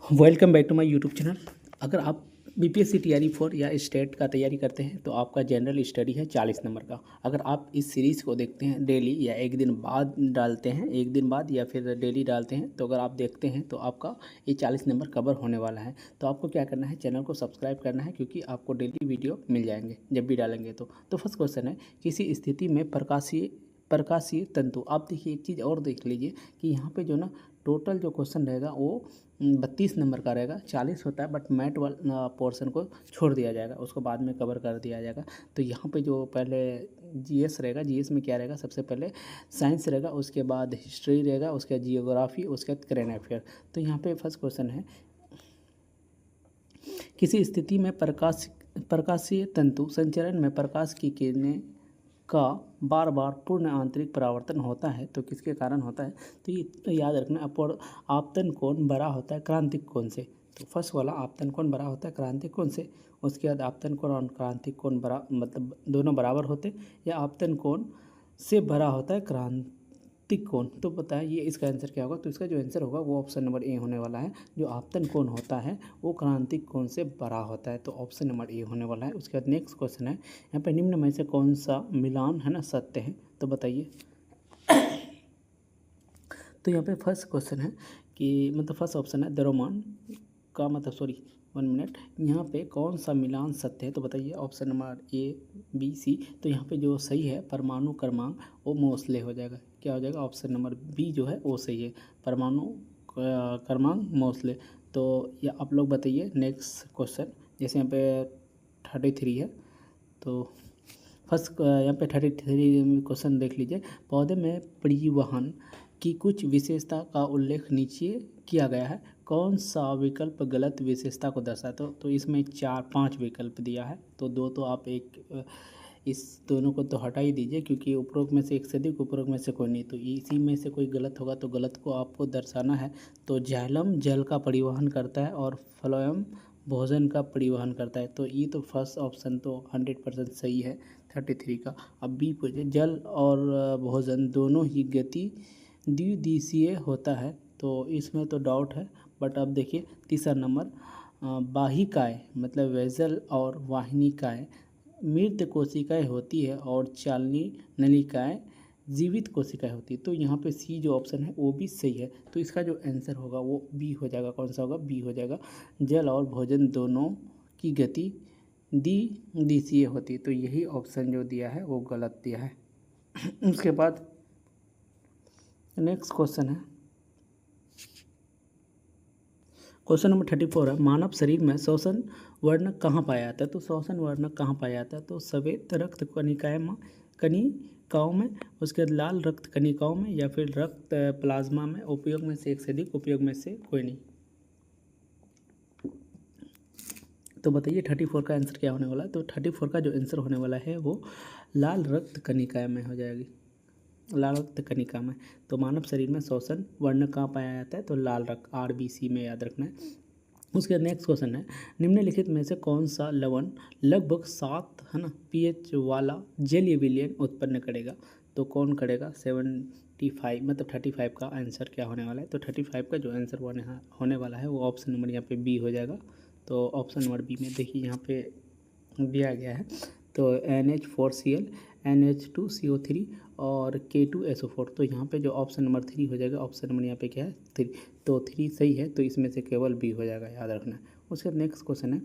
Welcome back to my YouTube channel. अगर आप BPSC TRE 4 या स्टेट का तैयारी करते हैं तो आपका जनरल स्टडी है 40 नंबर का। अगर आप इस सीरीज़ को देखते हैं डेली या एक दिन बाद डालते हैं, एक दिन बाद या फिर डेली डालते हैं, तो अगर आप देखते हैं तो आपका ये 40 नंबर कवर होने वाला है। तो आपको क्या करना है, चैनल को सब्सक्राइब करना है, क्योंकि आपको डेली वीडियो मिल जाएंगे जब भी डालेंगे। तो फर्स्ट क्वेश्चन है, किसी स्थिति में प्रकाशीय तंतु। आप देखिए एक चीज़ और देख लीजिए कि यहाँ पे जो ना टोटल जो क्वेश्चन रहेगा वो 32 नंबर का रहेगा। 40 होता है, बट मैथ वाला पोर्शन को छोड़ दिया जाएगा, उसको बाद में कवर कर दिया जाएगा। तो यहाँ पे जो पहले जीएस रहेगा, जीएस में क्या रहेगा, सबसे पहले साइंस रहेगा, उसके बाद हिस्ट्री रहेगा, उसके बाद जियोग्राफी, उसके बाद करेंट अफेयर। तो यहाँ पे फर्स्ट क्वेश्चन है, किसी स्थिति में प्रकाशीय तंतु संचरण में प्रकाश की किरणें का बार बार पूर्ण आंतरिक परावर्तन होता है तो किसके कारण होता है। तो ये याद रखना, आपतन कोण बड़ा होता है क्रांतिक कोण से। तो फर्स्ट वाला आपतन कोण बड़ा होता है क्रांतिक कोण से। उसके बाद आपतन कोण और क्रांतिक कोण बड़ा, मतलब दोनों बराबर होते, या आपतन कोण से बड़ा होता है क्रांतिक कोण। तो बताइए इसका आंसर क्या होगा। तो इसका जो आंसर होगा वो ऑप्शन नंबर ए होने वाला है। जो आपतन कोण होता है वो क्रांतिक कोण से बड़ा होता है, तो ऑप्शन नंबर ए होने वाला है। उसके बाद नेक्स्ट क्वेश्चन है, यहाँ पे निम्न में से कौन सा मिलान है ना सत्य है, तो बताइए। तो यहाँ पे फर्स्ट क्वेश्चन है कि मतलब फर्स्ट ऑप्शन है द्रव्यमान का मतलब, सॉरी 1 मिनट, यहाँ पे कौन सा मिलान सत्य है, तो बताइए option number A B C. तो यहाँ पे जो सही है परमाणु क्रमांक वो मोस्ले हो जाएगा। क्या हो जाएगा, ऑप्शन नंबर बी जो है वो सही है, परमाणु क्रमांक मोस्ले। तो ये आप लोग बताइए नेक्स्ट क्वेश्चन। जैसे यहाँ पे 33 है, तो फर्स्ट यहाँ पे 33 क्वेश्चन देख लीजिए। पौधे में परिवहन की कुछ विशेषता का उल्लेख नीचे किया गया है, कौन सा विकल्प गलत विशेषता को दर्शाता है। तो इसमें 4-5 विकल्प दिया है, तो दो तो आप एक इस दोनों को तो हटा ही दीजिए, क्योंकि उपरोक्त में से एक से अधिक, उपरोक्त में से कोई नहीं, तो इसी में से कोई गलत होगा, तो गलत को आपको दर्शाना है। तो जाइलम जल का परिवहन करता है और फ्लोएम भोजन का परिवहन करता है। तो ये तो फर्स्ट ऑप्शन तो 100% सही है 33 का। अब बी पूछे, जल और भोजन दोनों ही गति द्विदिशीय होता है, तो इसमें तो डाउट है। बट अब देखिए तीसरा नंबर, वाहिकाएँ मतलब वेजल और वाहिनिकाएँ मृत कोशिकाएँ होती है और चालनी नलिकाएँ जीवित कोशिकाएँ होती है। तो यहाँ पे सी जो ऑप्शन है वो भी सही है। तो इसका जो आंसर होगा वो बी हो जाएगा। कौन सा होगा, बी हो जाएगा। जल और भोजन दोनों की गति द्विदिशीय होती है, तो यही ऑप्शन जो दिया है वो गलत दिया है। उसके बाद नेक्स्ट क्वेश्चन है, क्वेश्चन नंबर 34 है, मानव शरीर में श्वसन वर्णक कहाँ पाया जाता है। तो श्वसन वर्णक कहाँ पाया जाता है, तो श्वेत रक्त कणिकाओं में, उसके बाद लाल रक्त कणिकाओं में, या फिर रक्त प्लाज्मा में। उपयोग में से एक से अधिक, उपयोग में से कोई नहीं। तो बताइए 34 का आंसर क्या होने वाला है। तो 34 का जो आंसर होने वाला है वो लाल रक्त कणिका में हो जाएगी, लाल रक्त कणिका में। तो मानव शरीर में श्वसन वर्णक कहाँ पाया जाता है, तो लाल रक्त, RBC में याद रखना है। उसके नेक्स्ट क्वेश्चन है, निम्नलिखित में से कौन सा लवण लगभग 7 है ना pH वाला जलीय विलयन उत्पन्न करेगा। तो कौन करेगा, 75 मतलब 35 का आंसर क्या होने वाला है। तो 35 का जो आंसर होने वाला है वो ऑप्शन नंबर यहाँ पे बी हो जाएगा। तो ऑप्शन नंबर बी में देखिए यहाँ पे दिया गया है, तो NH4Cl, NH2CO3 और K2SO4। तो यहाँ पे जो ऑप्शन नंबर 3 हो जाएगा। ऑप्शन नंबर यहाँ पे क्या है, 3। तो 3 सही है, तो इसमें से केवल बी हो जाएगा, याद रखना। उसके बाद नेक्स्ट क्वेश्चन है,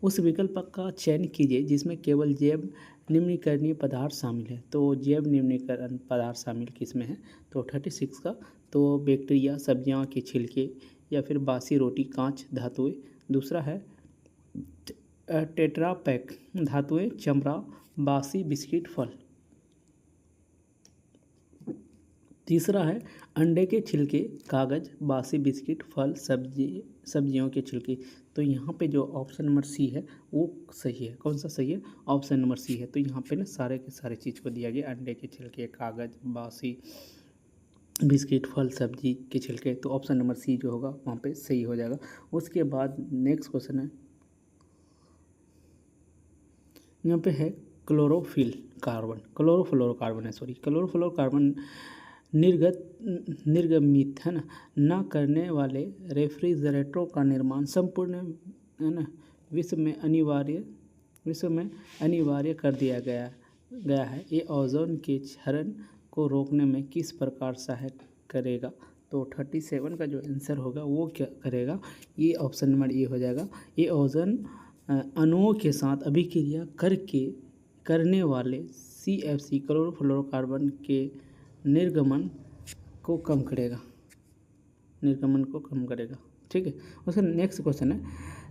उस विकल्प का चयन कीजिए जिसमें केवल जैव निम्नीकरणीय पदार्थ शामिल है। तो जैव निम्नीकरण पदार्थ शामिल किस में है, तो 36 का। तो बैक्टीरिया, सब्जियां के छिलके, या फिर बासी रोटी, कांच धातुएं। दूसरा है टेट्रा पैक धातुएं, चमड़ा, बासी बिस्किट, फल। तीसरा है अंडे के छिलके, कागज, बासी बिस्किट, फल, सब्जियों के छिलके। तो यहाँ पे जो ऑप्शन नंबर सी है वो सही है। कौन सा सही है, ऑप्शन नंबर सी है। तो यहाँ पे ना सारे के सारे चीज़ को दिया गया, अंडे के छिलके, कागज, बासी बिस्किट, फल, सब्जी के छिलके। तो ऑप्शन नंबर सी जो होगा वहाँ पे सही हो जाएगा। उसके बाद नेक्स्ट क्वेश्चन है, यहाँ पे है क्लोरोफ्लोरोकार्बन है, सॉरी क्लोरोफ्लोरोकार्बन निर्गमित है ना करने वाले रेफ्रिजरेटरों का निर्माण संपूर्ण है ना विश्व में अनिवार्य कर दिया गया है। ये ओजोन के क्षरण को रोकने में किस प्रकार सहायता करेगा? तो 37 का जो आंसर होगा वो क्या करेगा? ये ऑप्शन नंबर ए हो जाएगा। ये ओजोन अणुओं के साथ अभिक्रिया करने वाले CFC क्लोरोफ्लोरोकार्बन के निर्गमन को कम करेगा। ठीक है। उसका नेक्स्ट क्वेश्चन है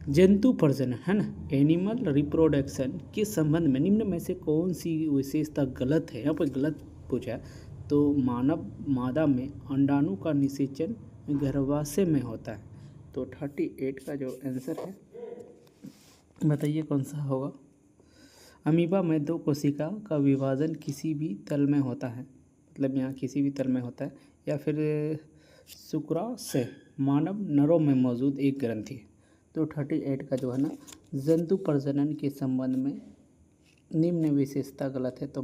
जंतु प्रजनन है ना एनिमल रिप्रोडक्शन के संबंध में निम्न में से कौन सी विशेषता गलत है? यहाँ पर गलत पूछा है। तो मानव मादा में अंडाणु का निषेचन गर्भाशय में होता है। तो 38 का जो आंसर है बताइए कौन सा होगा? अमीबा में 2 कोशिका का विभाजन किसी भी तल में होता है, मतलब यहाँ किसी भी तल में होता है, या फिर शुक्राशय मानव नरों में मौजूद एक ग्रंथि है। तो 38 का जो है ना जंतु प्रजनन के संबंध में निम्न विशेषता गलत है। तो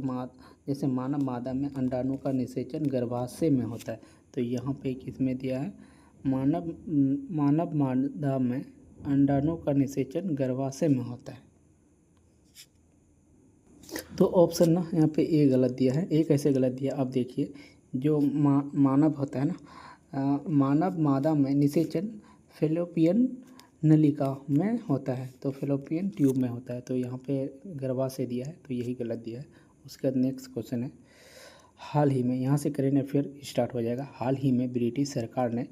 जैसे मानव मादा में अंडाणु का निषेचन गर्भाशय में होता है, तो यहाँ पे किसमें दिया है? मानव मादा में अंडाणु का निषेचन गर्भाशय में होता है। तो ऑप्शन ना यहाँ पे ए गलत दिया है। ए कैसे गलत दिया आप देखिए, जो मानव होता है ना मानव मादा में निषेचन फेलोपियन नलिका में होता है, तो फेलोपियन ट्यूब में होता है, तो यहाँ पे गर्भाशय दिया है, तो यही गलत दिया है। उसके बाद नेक्स्ट क्वेश्चन है हाल ही में, यहाँ से करेंगे फिर स्टार्ट हो जाएगा। हाल ही में ब्रिटिश सरकार ने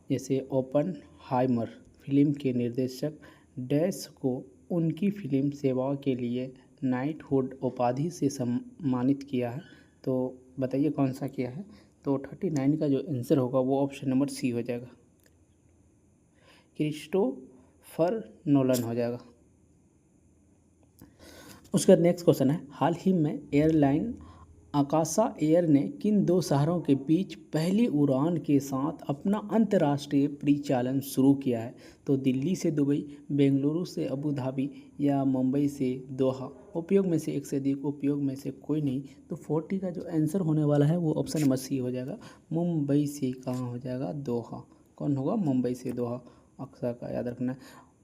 जैसे ओपनहाइमर फिल्म के निर्देशक डैश को उनकी फिल्म सेवाओं के लिए नाइटहुड उपाधि से सम्मानित किया है। तो बताइए कौन सा किया है? तो 39 का जो आंसर होगा वो ऑप्शन नंबर सी हो जाएगा, क्रिस्टोफर नोलन हो जाएगा। उसका नेक्स्ट क्वेश्चन है हाल ही में एयरलाइन आकाशा एयर ने किन 2 शहरों के बीच पहली उड़ान के साथ अपना अंतर्राष्ट्रीय परिचालन शुरू किया है? तो दिल्ली से दुबई, बेंगलुरु से अबू धाबी या मुंबई से दोहा। उपयोग में से एक से अधिक, उपयोग में से कोई नहीं। तो 40 का जो आंसर होने वाला है वो ऑप्शन नंबर सी हो जाएगा। मुंबई से कहाँ हो जाएगा? दोहा। कौन होगा? मुंबई से दोहा। अक्सर का याद रखना।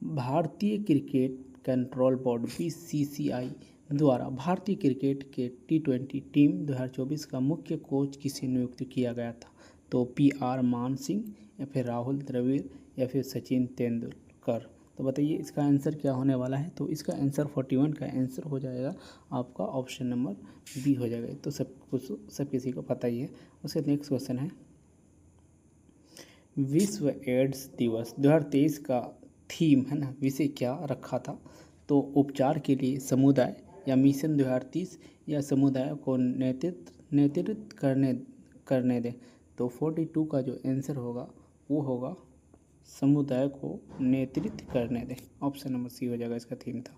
भारतीय क्रिकेट कंट्रोल बोर्ड BCCI द्वारा भारतीय क्रिकेट के T20 टीम 2024 का मुख्य कोच किसे नियुक्त किया गया था? तो PR मान सिंह या फिर राहुल द्रविड़ या फिर सचिन तेंदुलकर। तो बताइए इसका आंसर क्या होने वाला है? तो इसका आंसर 41 का आंसर हो जाएगा आपका ऑप्शन नंबर बी हो जाएगा। तो सब किसी को पता ही है। उसके नेक्स्ट क्वेश्चन है विश्व एड्स दिवस 2023 का थीम है ना विषय क्या रखा था? तो उपचार के लिए समुदाय या मिशन 2030 या समुदाय को नेतृत्व करने दें। तो 42 का जो आंसर होगा वो होगा समुदाय को नेतृत्व करने दें। ऑप्शन नंबर सी हो जाएगा, इसका थीम था।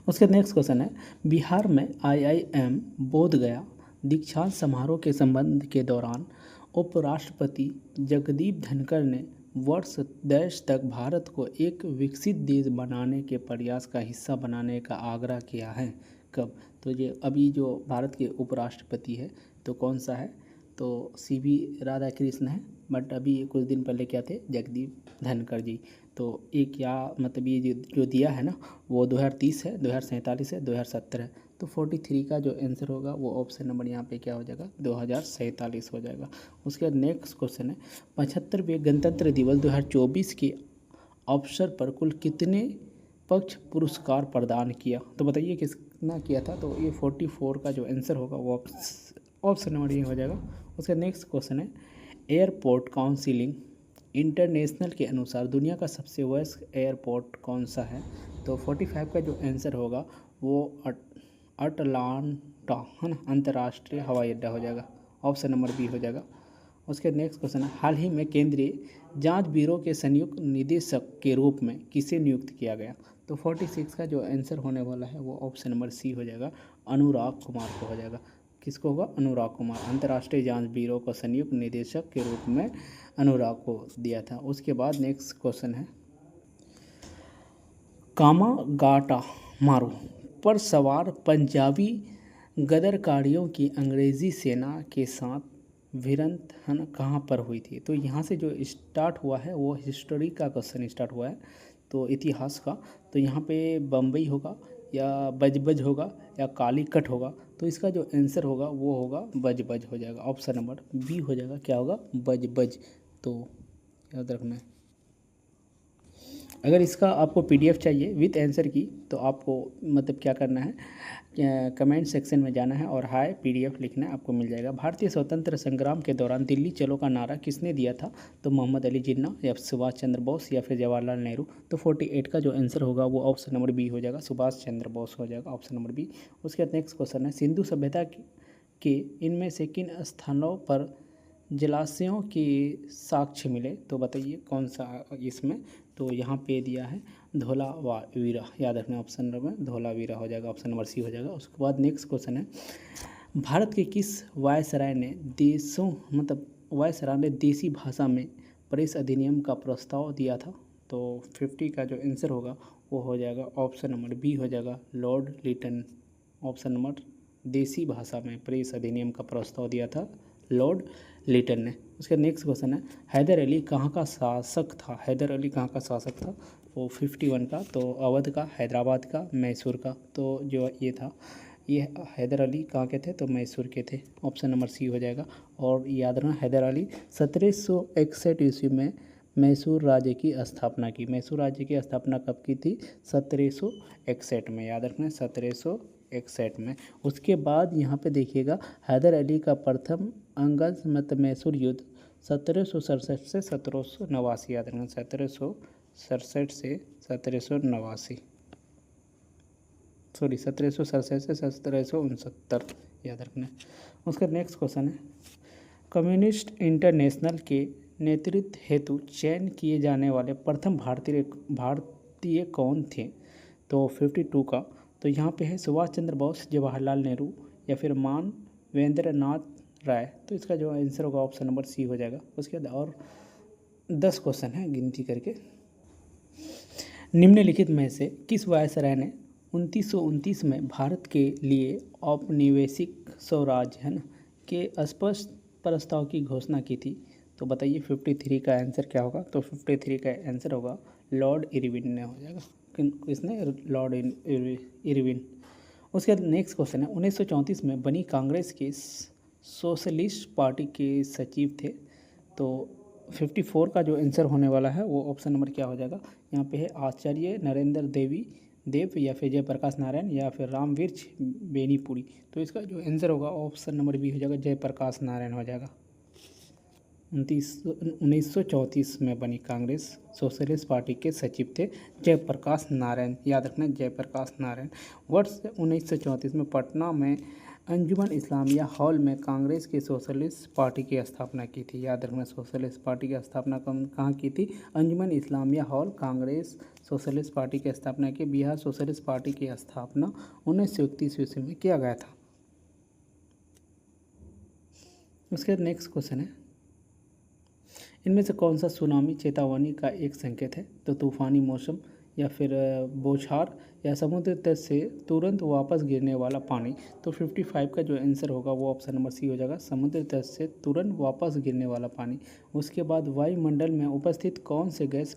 उसके नेक्स्ट क्वेश्चन है बिहार में IIM बोधगया दीक्षांत समारोह के संबंध के दौरान उपराष्ट्रपति जगदीप धनखड़ ने वर्ष 10 तक भारत को एक विकसित देश बनाने के प्रयास का हिस्सा बनाने का आग्रह किया है। कब? तो ये अभी जो भारत के उपराष्ट्रपति है तो कौन सा है? तो CB राधाकृष्ण है, बट अभी कुछ दिन पहले क्या थे? जगदीप धनखड़ जी। तो ये क्या मतलब ये जो दिया है ना वो 2030 है, 2047 है, 2070 है। तो 43 का जो आंसर होगा वो ऑप्शन नंबर यहाँ पे क्या हो जाएगा? 2047 हो जाएगा। उसके बाद नेक्स्ट क्वेश्चन है 75वें गणतंत्र दिवस 2024 के अवसर पर कुल कितने पक्ष पुरस्कार प्रदान किया? तो बताइए कितना किया था? तो ये 44 का जो आंसर होगा वो ऑप्शन नंबर ये हो जाएगा। उसका नेक्स्ट क्वेश्चन है एयरपोर्ट काउंसिलिंग इंटरनेशनल के अनुसार दुनिया का सबसे वयस्क एयरपोर्ट कौन सा है? तो 45 का जो आंसर होगा वो अटलांटा है ना अंतर्राष्ट्रीय हवाई अड्डा हो जाएगा। ऑप्शन नंबर बी हो जाएगा। उसके नेक्स्ट क्वेश्चन है हाल ही में केंद्रीय जांच ब्यूरो के संयुक्त निदेशक के रूप में किसे नियुक्त किया गया? तो 46 का जो आंसर होने वाला है वो ऑप्शन नंबर सी हो जाएगा, अनुराग कुमार को हो जाएगा। किसको होगा? अनुराग कुमार। अंतर्राष्ट्रीय जांच ब्यूरो को संयुक्त निदेशक के रूप में अनुराग को दिया था। उसके बाद नेक्स्ट क्वेश्चन है कामागाटा मारू पर सवार पंजाबी गदरकारियों की अंग्रेज़ी सेना के साथ भिड़ंत है ना कहाँ पर हुई थी। तो यहाँ से जो स्टार्ट हुआ है वो हिस्टोरी का क्वेश्चन स्टार्ट हुआ है, तो इतिहास का। तो यहाँ पे बम्बई होगा या बजबज होगा या कालीकट होगा। तो इसका जो आंसर होगा वो होगा बजबज हो जाएगा। ऑप्शन नंबर बी हो जाएगा, क्या होगा, बजबज। तो याद रखना है। अगर इसका आपको पीडीएफ चाहिए विथ आंसर की, तो आपको मतलब क्या करना है, कमेंट सेक्शन में जाना है और हाय पीडीएफ लिखना है, आपको मिल जाएगा। भारतीय स्वतंत्र संग्राम के दौरान दिल्ली चलो का नारा किसने दिया था। तो मोहम्मद अली जिन्ना या सुभाष चंद्र बोस या फिर जवाहरलाल नेहरू। तो 48 का जो आंसर होगा वो ऑप्शन नंबर बी हो जाएगा, सुभाष चंद्र बोस हो जाएगा, ऑप्शन नंबर बी। उसके बाद नेक्स्ट क्वेश्चन है, सिंधु सभ्यता के इनमें से किन स्थानों पर जलाशयों के साक्ष्य मिले। तो बताइए कौन सा इसमें। तो यहाँ पे दिया है धोलावीरा, याद रखना, ऑप्शन नंबर धोलावीरा हो जाएगा, ऑप्शन नंबर सी हो जाएगा। उसके बाद नेक्स्ट क्वेश्चन है, भारत के किस वायसराय ने वायसराय ने देसी भाषा में प्रेस अधिनियम का प्रस्ताव दिया था। तो 50 का जो आंसर होगा वो हो जाएगा, ऑप्शन नंबर बी हो जाएगा, लॉर्ड लिटन। ऑप्शन नंबर, देसी भाषा में प्रेस अधिनियम का प्रस्ताव दिया था लॉर्ड लिटन ने। उसका नेक्स्ट क्वेश्चन है, हैदर अली कहाँ का शासक था। हैदर अली कहाँ का शासक था। वो 51 का, तो अवध का, हैदराबाद का, मैसूर का। तो जो ये था, ये हैदर अली कहाँ के थे, तो मैसूर के थे, ऑप्शन नंबर सी हो जाएगा। और याद रखना, हैदर अली 1761 ईस्वी में मैसूर राज्य की स्थापना की। मैसूर राज्य की स्थापना कब की थी, 1761 में, याद रखना 1761 में। उसके बाद यहाँ पे देखिएगा, हैदर अली का प्रथम अंगद मैसूर युद्ध 1767 से 1789, याद रखना 1767 से 1789, सॉरी 1767 से 1769, याद रखना। उसका नेक्स्ट क्वेश्चन है, कम्युनिस्ट इंटरनेशनल के नेतृत्व हेतु चयन किए जाने वाले प्रथम भारतीय कौन थे। तो 52 का, तो यहाँ पे है सुभाष चंद्र बोस, जवाहरलाल नेहरू या फिर मानवेंद्र नाथ राय। तो इसका जो आंसर होगा ऑप्शन नंबर सी हो जाएगा। उसके बाद और 10 क्वेश्चन है गिनती करके। निम्नलिखित में से किस वायसराय ने 1929 में भारत के लिए औपनिवेशिक स्वराज्य है ना के स्पष्ट प्रस्ताव की घोषणा की थी। तो बताइए 53 का आंसर क्या होगा। तो 53 का आंसर होगा लॉर्ड इरविन ने हो जाएगा। किसने, लॉर्ड इरविन। उसके बाद नेक्स्ट क्वेश्चन है, 1934 में बनी कांग्रेस के सोशलिस्ट पार्टी के सचिव थे। तो 54 का जो आंसर होने वाला है वो ऑप्शन नंबर क्या हो जाएगा, यहाँ पे है आचार्य नरेंद्र देव या फिर जयप्रकाश नारायण या फिर रामविरच बेनीपुरी। तो इसका जो आंसर होगा ऑप्शन नंबर बी हो जाएगा, जयप्रकाश नारायण हो जाएगा। 1934 में बनी कांग्रेस सोशलिस्ट पार्टी के सचिव थे जयप्रकाश नारायण, याद रखना जयप्रकाश नारायण। वर्ष 1934 में पटना में अंजुमन इस्लामिया हॉल में कांग्रेस की सोशलिस्ट पार्टी की स्थापना की थी। याद रखना, सोशलिस्ट पार्टी की स्थापना कहाँ की थी, Anjuman Islamia hall, Congress Socialist Party की स्थापना की। बिहार सोशलिस्ट पार्टी की स्थापना 1931 ईस्वी में किया गया था। उसके बाद नेक्स्ट क्वेश्चन है, इनमें से कौन सा सुनामी चेतावनी का एक संकेत है। तो तूफानी मौसम या फिर बौछार या समुद्र तट से तुरंत वापस गिरने वाला पानी। तो 55 का जो आंसर होगा वो ऑप्शन नंबर सी हो जाएगा, समुद्र तट से तुरंत वापस गिरने वाला पानी। उसके बाद वायुमंडल में उपस्थित कौन से गैस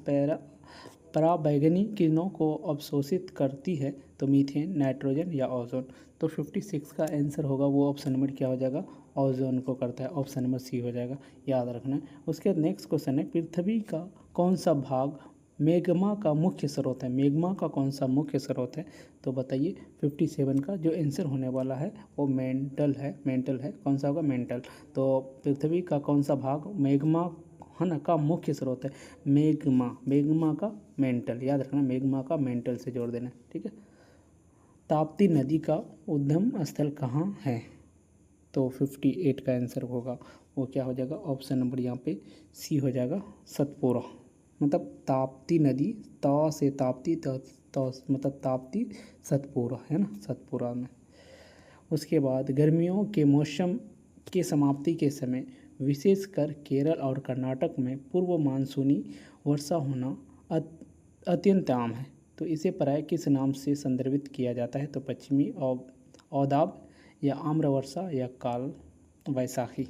पराबैंगनी किरणों को अवशोषित करती है। तो मीथेन, नाइट्रोजन या ओजोन। तो 56 का आंसर होगा वो ऑप्शन नंबर क्या हो जाएगा, ओजोन को करता है, ऑप्शन नंबर सी हो जाएगा, याद रखना है। उसके बाद नेक्स्ट क्वेश्चन है, पृथ्वी का कौन सा भाग मैग्मा का मुख्य स्रोत है। मैग्मा का कौन सा मुख्य स्रोत है। तो बताइए 57 का जो आंसर होने वाला है वो मेंटल है, कौन सा होगा, मेंटल। तो पृथ्वी का कौन सा भाग मैग्मा है ना का मुख्य स्रोत है, मैग्मा का मेंटल, याद रखना मैग्मा का मेंटल से जोड़ देना, ठीक है। ताप्ती नदी का उद्गम स्थल कहाँ है। तो 58 का आंसर होगा वो क्या हो जाएगा, ऑप्शन नंबर यहाँ पे सी हो जाएगा, सतपुरा। मतलब ताप्ती नदी, ता से ताप्ती, मतलब ताप्ती सतपुरा है ना, सतपुरा में। उसके बाद गर्मियों के मौसम के समाप्ति के समय विशेषकर केरल और कर्नाटक में पूर्व मानसूनी वर्षा होना अत्यंत आम है। तो इसे प्राय किस नाम से संदर्भित किया जाता है। तो पश्चिमी औदाब या आम्रवर्षा या काल वैशाखी।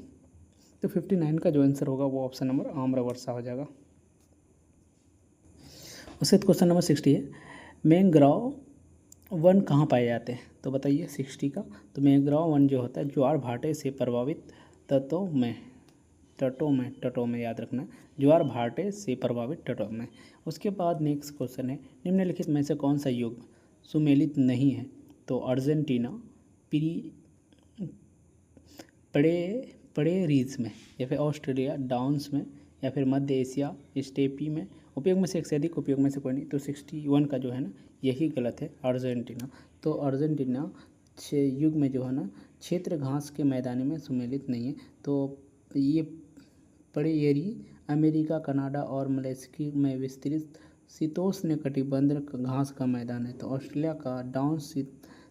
तो 59 का जो आंसर होगा वो ऑप्शन नंबर आम्रवर्षा हो जाएगा। उसके बाद क्वेश्चन नंबर 60 है, मैंग्रोव वन कहाँ पाए जाते हैं? तो बताइए 60 का। तो मैंग्रोव वन जो होता है ज्वार भाटे से प्रभावित तटों में याद रखना, ज्वार भाटे से प्रभावित तटों में। उसके बाद नेक्स्ट क्वेश्चन है, निम्नलिखित में से कौन सा युग्म सुमेलित नहीं है? तो अर्जेंटीना प्रेरीज में, या फिर ऑस्ट्रेलिया डाउन्स में, या फिर मध्य एशिया स्टेपी में। उपयोग में से एक से अधिक, उपयोग में से कोई नहीं। तो 61 का जो है ना यही गलत है, अर्जेंटीना। तो अर्जेंटीना युग में जो है ना क्षेत्र घास के मैदानी में सुमेलित नहीं है। तो ये प्रेयरी अमेरिका, कनाडा और मलेशिया में विस्तृत शीतोष्ण कटिबंधीय घास का मैदान है। तो ऑस्ट्रेलिया का डाउन्स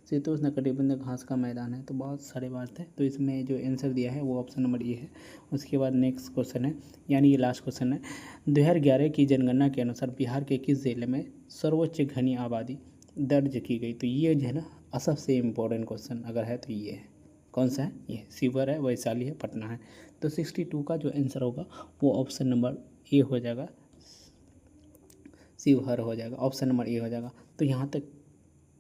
शीतोष्ण कटिबंधीय घास का मैदान है। तो बहुत सारे बात है, तो इसमें जो आंसर दिया है वो ऑप्शन नंबर ए है। उसके बाद नेक्स्ट क्वेश्चन है, यानी ये लास्ट क्वेश्चन है, 2011 की जनगणना के अनुसार बिहार के किस जिले में सर्वोच्च घनी आबादी दर्ज की गई? तो ये जो है ना सबसे इम्पोर्टेंट क्वेश्चन अगर है तो ये है, कौन सा है? ये शिवहर है, वैशाली है, पटना है। तो 62 का जो आंसर होगा वो ऑप्शन नंबर ए हो जाएगा, शिवहर हो जाएगा, ऑप्शन नंबर ए हो जाएगा। तो यहाँ तक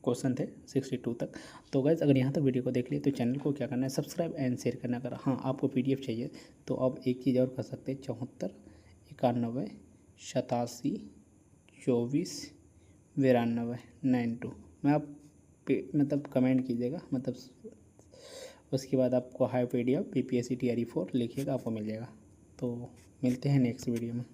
क्वेश्चन थे 62 तक। तो गाइस अगर यहाँ तक वीडियो को देख लिए तो चैनल को क्या करना है, सब्सक्राइब एंड शेयर करना। अगर हाँ आपको PDF चाहिए तो आप एक चीज़ और कर सकते हैं, 74 91 87 24 92 92 में आप मतलब कमेंट कीजिएगा, मतलब उसके बाद आपको हाई PDF PPSC TRE 4 लिखिएगा, आपको मिल जाएगा। तो मिलते हैं नेक्स्ट वीडियो में।